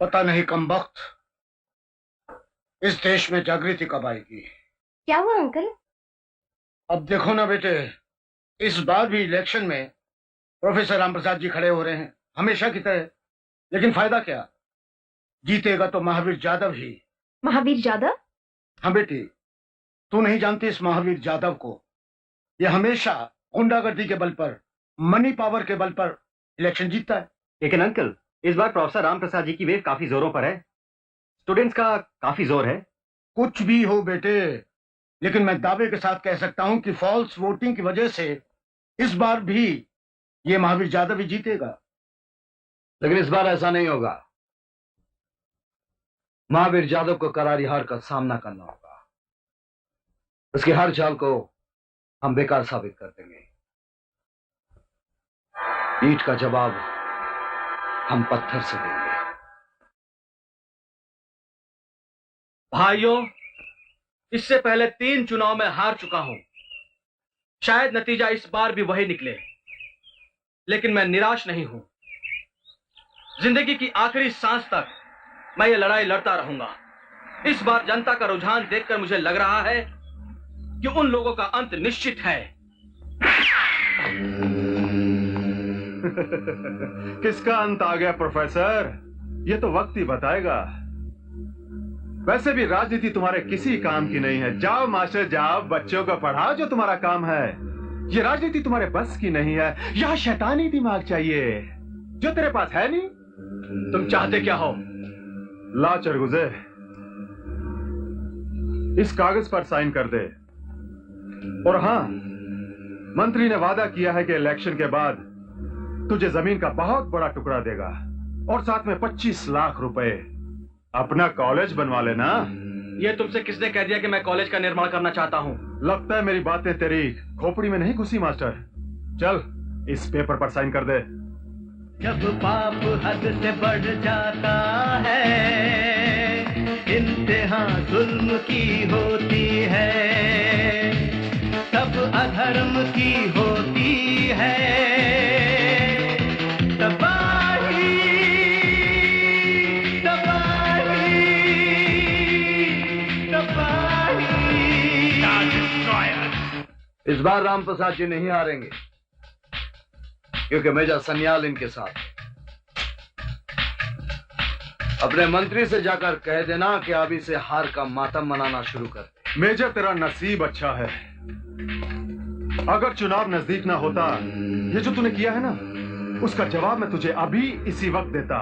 पता नहीं कमबख्त इस देश में जागृति कब आएगी। क्या हुआ अंकल? अब देखो ना बेटे, इस बार भी इलेक्शन में प्रोफेसर राम प्रसाद जी खड़े हो रहे हैं हमेशा की तरह, लेकिन फायदा क्या? जीतेगा तो महावीर जादव ही। महावीर जादव? हाँ बेटी, तू नहीं जानती इस महावीर जादव को? ये हमेशा गुंडागर्दी के बल पर, मनी पावर के बल पर इलेक्शन जीतता है। लेकिन अंकल, इस बार प्रोफेसर राम प्रसाद जी की वेव काफी जोरों पर है। स्टूडेंट्स का काफी जोर है। कुछ भी हो बेटे, लेकिन मैं दावे के साथ कह सकता हूं कि फॉल्स वोटिंग की वजह से इस बार भी ये महावीर जादव ही जीतेगा। लेकिन इस बार ऐसा नहीं होगा। महावीर जादव को करारी हार का सामना करना होगा। उसकी हर चाल को हम बेकार साबित कर देंगे। ईंट का जवाब हम पत्थर से देंगे। भाइयों, इससे पहले 3 चुनाव में हार चुका हूं। शायद नतीजा इस बार भी वही निकले, लेकिन मैं निराश नहीं हूं। जिंदगी की आखिरी सांस तक मैं ये लड़ाई लड़ता रहूंगा। इस बार जनता का रुझान देखकर मुझे लग रहा है कि उन लोगों का अंत निश्चित है। किसका अंत आ गया प्रोफेसर? ये तो वक्त ही बताएगा। वैसे भी राजनीति तुम्हारे किसी काम की नहीं है। जाओ मास्टर जाओ, बच्चों को पढ़ाओ जो तुम्हारा काम है। ये राजनीति तुम्हारे बस की नहीं है। यहाँ शैतानी दिमाग चाहिए जो तेरे पास है नहीं। तुम चाहते क्या हो? ला चरगुजे, इस कागज पर साइन कर दे। और हाँ, मंत्री ने वादा किया है कि इलेक्शन के बाद तुझे जमीन का बहुत बड़ा टुकड़ा देगा और साथ में 25 लाख रुपए। अपना कॉलेज बनवा लेना। ये तुमसे किसने कह दिया कि मैं कॉलेज का निर्माण करना चाहता हूं? लगता है मेरी बातें तेरी खोपड़ी में नहीं घुसी मास्टर। चल इस पेपर पर साइन कर दे। जब पाप हद से बढ़ जाता है, इंतहा जुल्म की होती है, तब अधर्म की होती है तबाही, तबाही, तबाही। इस बार राम प्रसाद जी नहीं हारेंगे, क्योंकि मेजर सन्याल इनके साथ। अपने मंत्री से जाकर कह देना कि अभी से हार का मातम मनाना शुरू कर दे। मेजर तेरा नसीब अच्छा है। अगर चुनाव नजदीक ना होता, ये जो तूने किया है ना, उसका जवाब मैं तुझे अभी इसी वक्त देता।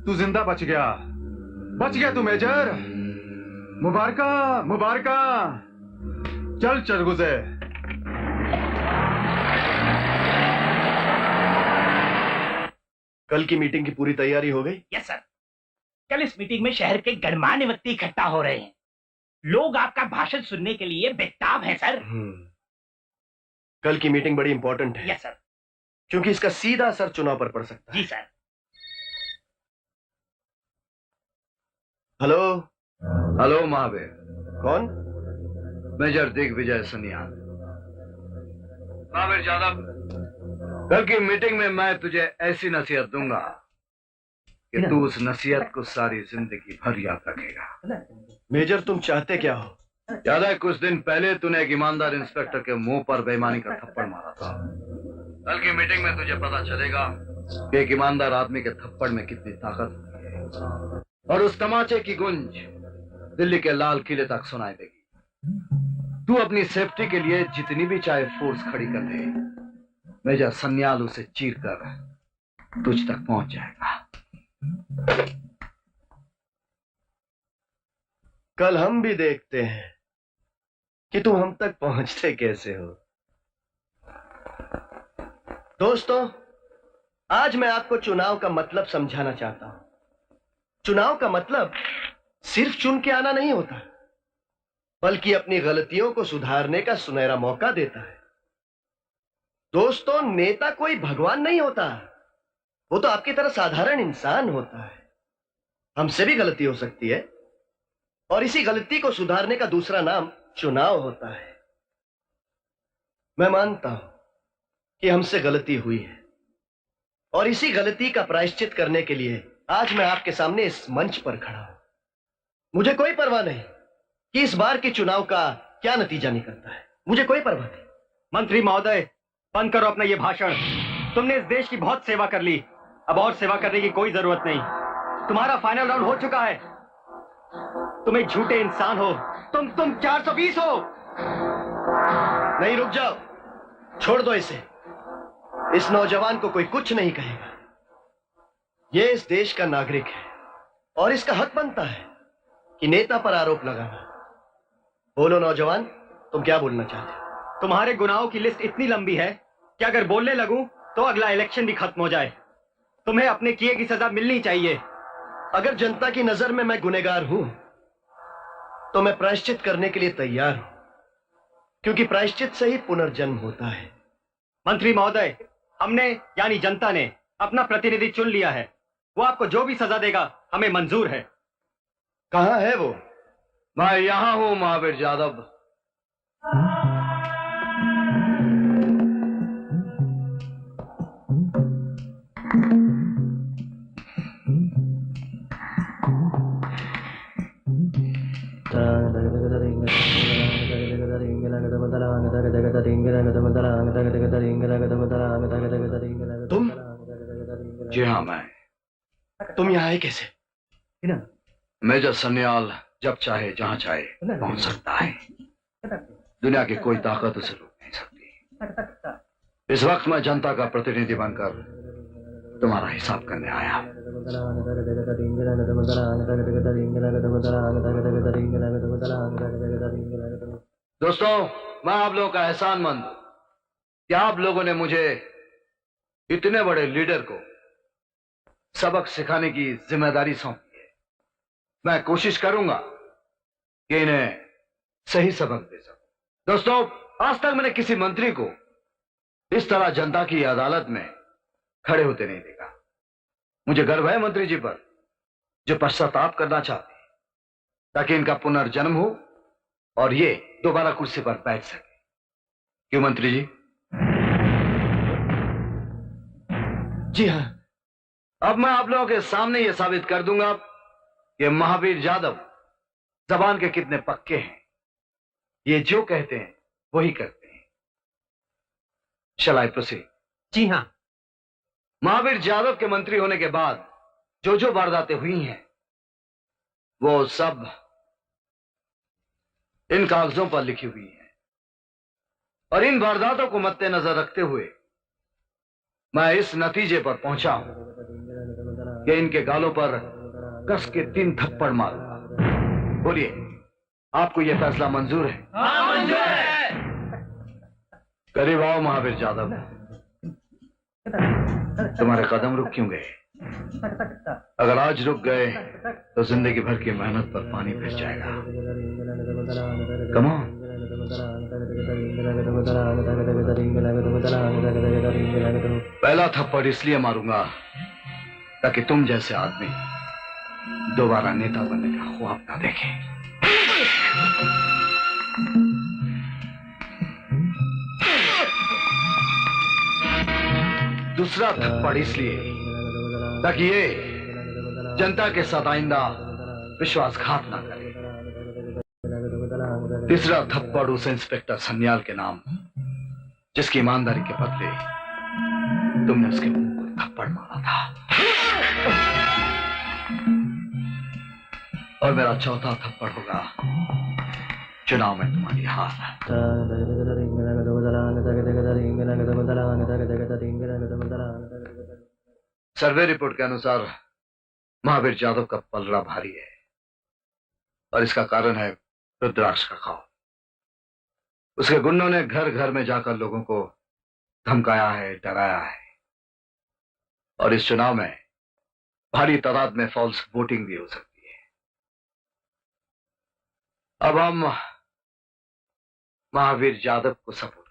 तू जिंदा बच गया, बच गया तू मेजर। मुबारका मुबारका। चल चरगुजे। कल की मीटिंग की पूरी तैयारी हो गई? Yes sir. कल इस मीटिंग में शहर के गणमान्य व्यक्ति इकट्ठा हो रहे हैं। लोग आपका भाषण सुनने के लिए बेताब हैं सर। कल की मीटिंग बड़ी इंपॉर्टेंट है। Yes sir. क्योंकि इसका सीधा असर चुनाव पर पड़ सकता है। जी सर। हेलो। हेलो महावीर। कौन? मेजर दिग्विजय सन्याल। महावीर जादव, कल की मीटिंग में मैं तुझे ऐसी नसीहत दूंगा कि तू उस नसीहत को सारी जिंदगी भर याद रखेगा। मेजर तुम चाहते क्या हो? याद है कुछ दिन पहले तूने एक ईमानदार इंस्पेक्टर के मुंह पर बेईमानी का थप्पड़ मारा था। कल की मीटिंग में तुझे पता चलेगा कि एक ईमानदार आदमी के थप्पड़ में कितनी ताकत होती है, और उस तमाचे की गूंज दिल्ली के लाल किले तक सुनाई देगी। तू अपनी सेफ्टी के लिए जितनी भी चाहे फोर्स खड़ी कर दे, मेजर सन्याल उसे चीर कर तुझ तक पहुंच जाएगा। कल हम भी देखते हैं कि तुम हम तक पहुंचते कैसे हो। दोस्तों, आज मैं आपको चुनाव का मतलब समझाना चाहता हूं। चुनाव का मतलब सिर्फ चुन के आना नहीं होता, बल्कि अपनी गलतियों को सुधारने का सुनहरा मौका देता है। दोस्तों, नेता कोई भगवान नहीं होता, वो तो आपकी तरह साधारण इंसान होता है। हमसे भी गलती हो सकती है, और इसी गलती को सुधारने का दूसरा नाम चुनाव होता है। मैं मानता हूं कि हमसे गलती हुई है, और इसी गलती का प्रायश्चित करने के लिए आज मैं आपके सामने इस मंच पर खड़ा हूं। मुझे कोई परवाह नहीं कि इस बार के चुनाव का क्या नतीजा निकलता है, मुझे कोई परवाह नहीं। मंत्री महोदय, बंद करो अपना ये भाषण। तुमने इस देश की बहुत सेवा कर ली, अब और सेवा करने की कोई जरूरत नहीं। तुम्हारा फाइनल राउंड हो चुका है। तुम एक झूठे इंसान हो। तुम 420 हो। नहीं, रुक जाओ, छोड़ दो इसे। इस नौजवान को कोई कुछ नहीं कहेगा। ये इस देश का नागरिक है और इसका हक बनता है कि नेता पर आरोप लगाना। बोलो नौजवान, तुम क्या बोलना चाहते हो? तुम्हारे गुनाहों की लिस्ट इतनी लंबी है कि अगर बोलने लगूं तो अगला इलेक्शन भी खत्म हो जाए। तुम्हें अपने किए की सजा मिलनी चाहिए। अगर जनता की नजर में मैं गुनहगार हूं तो मैं प्रायश्चित करने के लिए तैयार हूं, क्योंकि प्रायश्चित से ही पुनर्जन्म होता है। मंत्री महोदय, हमने यानी जनता ने अपना प्रतिनिधि चुन लिया है। वो आपको जो भी सजा देगा हमें मंजूर है। कहां है वो? मैं यहां हूं महावीर जादव। तुम? जी हाँ, मैं। तुम यहाँ आए कैसे? मेजर सन्याल जब चाहे जहां चाहे पहुंच सकता है। दुनिया की कोई ताकत उसे रोक नहीं सकती। इस वक्त मैं जनता का प्रतिनिधि बनकर तुम्हारा हिसाब करने आया। दोस्तों, मैं आप लोगों का एहसानमंद हूं कि आप लोगों ने मुझे इतने बड़े लीडर को सबक सिखाने की जिम्मेदारी सौंपी है। मैं कोशिश करूंगा कि इन्हें सही सबक दे सकूं। दोस्तों, आज तक मैंने किसी मंत्री को इस तरह जनता की अदालत में खड़े होते नहीं देखा। मुझे गर्व है मंत्री जी पर, जो पश्चाताप करना चाहते हैं ताकि इनका पुनर्जन्म हो और ये दोबारा कुर्सी पर बैठ सके। क्यों मंत्री जी? जी हाँ। अब मैं आप लोगों के सामने ये साबित कर दूंगा कि महावीर जादव जबान के कितने पक्के हैं। ये जो कहते हैं वही करते हैं। शैल आई प्रोसीड? जी हाँ। महावीर जादव के मंत्री होने के बाद जो जो वारदातें हुई हैं वो सब इन कागजों पर लिखी हुई हैं, और इन वारदातों को मद्देनजर रखते हुए मैं इस नतीजे पर पहुंचा हूं कि इनके गालों पर कस के 3 थप्पड़ मारूंगा। बोलिए, आपको यह फैसला मंजूर है? हाँ, मंजूर है। करीब आओ महावीर जादव। तुम्हारे कदम रुक क्यों गए? अगर आज रुक गए तो जिंदगी भर की मेहनत पर पानी फिर जाएगा। Come on. पहला थप्पड़ इसलिए मारूंगा ताकि तुम जैसे आदमी दोबारा नेता बनने का ख्वाब ना देखें। दूसरा थप्पड़ इसलिए ताकि ये जनता के साथ आइंदा विश्वासघात ना करे। तीसरा थप्पड़ उस इंस्पेक्टर सन्याल के नाम, जिसकी ईमानदारी के बदले तुमने उसके मुंह पर थप्पड़ मारा था। और मेरा चौथा थप्पड़ होगा चुनाव में तुम्हारी हार। सर्वे रिपोर्ट के अनुसार महावीर जादव का पलड़ा भारी है, और इसका कारण है रुद्राक्ष का खाव। उसके गुंडों ने घर घर में जाकर लोगों को धमकाया है, डराया है, और इस चुनाव में भारी तादाद में फॉल्स वोटिंग भी हो सकती है। अब हम महावीर जादव को सपोर्ट